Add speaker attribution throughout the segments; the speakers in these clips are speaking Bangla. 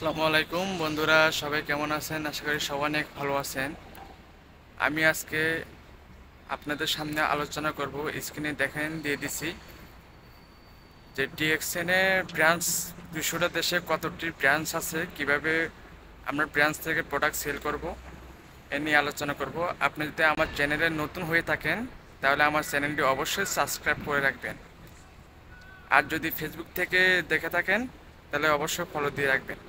Speaker 1: আসসালামু আলাইকুম বন্ধুরা, সবাই কেমন আছেন? আশা করি সবাই অনেক ভালো আছেন। আমি আজকে আপনাদের সামনে আলোচনা করব। স্ক্রিনে দেখেন দিয়ে দিছি যে ডিএক্সএনের ব্রাঞ্চ 200টা দেশে কতটি ব্রাঞ্চ আছে, কিভাবে আমরা ব্রাঞ্চ থেকে প্রোডাক্ট সেল করব এ নিয়ে আলোচনা করব। আপনি যদি আমার চ্যানেলে নতুন হয়ে থাকেন তাহলে আমার চ্যানেলটি অবশ্যই সাবস্ক্রাইব করে রাখবেন, আর যদি ফেসবুক থেকে দেখে থাকেন তাহলে অবশ্যই ফলো দিয়ে রাখবেন।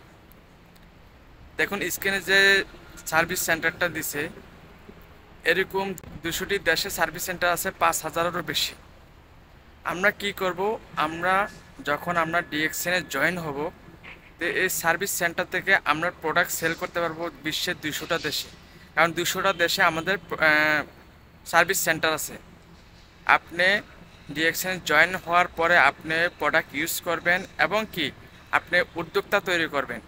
Speaker 1: দেখুন স্ক্রিনে যে সার্ভিস সেন্টারটা দিছে, এরকম 200টি দেশে সার্ভিস সেন্টার আছে, 5,000-এরও বেশি। আমরা কি করব, আমরা যখন আমরা ডিএক্সএনে জয়েন হব, তো এই সার্ভিস সেন্টার থেকে আমরা প্রোডাক্ট সেল করতে পারবো বিশ্বের 200টা দেশে। কারণ 200টা দেশে আমাদের সার্ভিস সেন্টার আছে। আপনি ডিএক্সএনে জয়েন হওয়ার পরে আপনি প্রোডাক্ট ইউজ করবেন এবং কি আপনি উদ্যোক্তা তৈরি করবেন,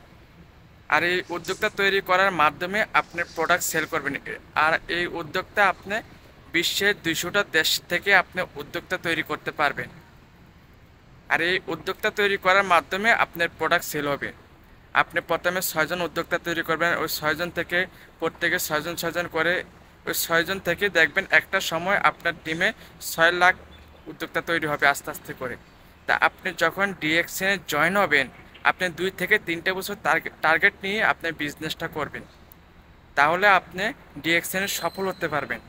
Speaker 1: আর এই উদ্যোক্তা তৈরি করার মাধ্যমে আপনি প্রোডাক্ট সেল করবেন। আর এই উদ্যোক্তা আপনি বিশ্বের 200টা দেশ থেকে আপনি উদ্যোক্তা তৈরি করতে পারবেন, আর এই উদ্যোক্তা তৈরি করার মাধ্যমে আপনার প্রোডাক্ট সেল হবে। আপনি প্রথমে 6জন উদ্যোক্তা তৈরি করবেন, ওই 6জন থেকে প্রত্যেকে 6জন করে, ওই 6জন থেকে দেখবেন একটা সময় আপনার টিমে 6 লাখ উদ্যোক্তা তৈরি হবে আস্তে আস্তে করে। তা আপনি যখন ডিএক্সএনে জয়েন হবেন, আপনি 2 থেকে 3 বছর টার্গেট নিয়ে আপনি বিজনেসটা করবেন, তাহলে আপনি ডিএক্সএনে সফল হতে পারবেন,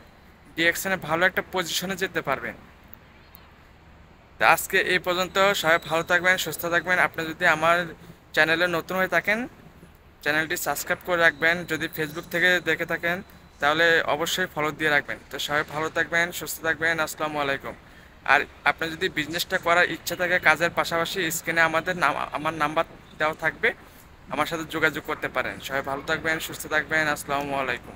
Speaker 1: ডিএক্সএনে ভালো একটা পজিশনে যেতে পারবেন। তা আজকে এই পর্যন্ত। সবাই ভালো থাকবেন, সুস্থ থাকবেন। আপনি যদি আমার চ্যানেলে নতুন হয়ে থাকেন চ্যানেলটি সাবস্ক্রাইব করে রাখবেন, যদি ফেসবুক থেকে দেখে থাকেন তাহলে অবশ্যই ফলো দিয়ে রাখবেন। তো সবাই ভালো থাকবেন, সুস্থ থাকবেন। আসসালামু আলাইকুম। আর আপনার যদি বিজনেসটা করার ইচ্ছা থাকে কাজের পাশাপাশি, স্ক্রিনে আমার নাম্বার দেওয়া থাকবে, আমার সাথে যোগাযোগ করতে পারেন। সবাই ভালো থাকবেন, সুস্থ থাকবেন। আসসালামু আলাইকুম।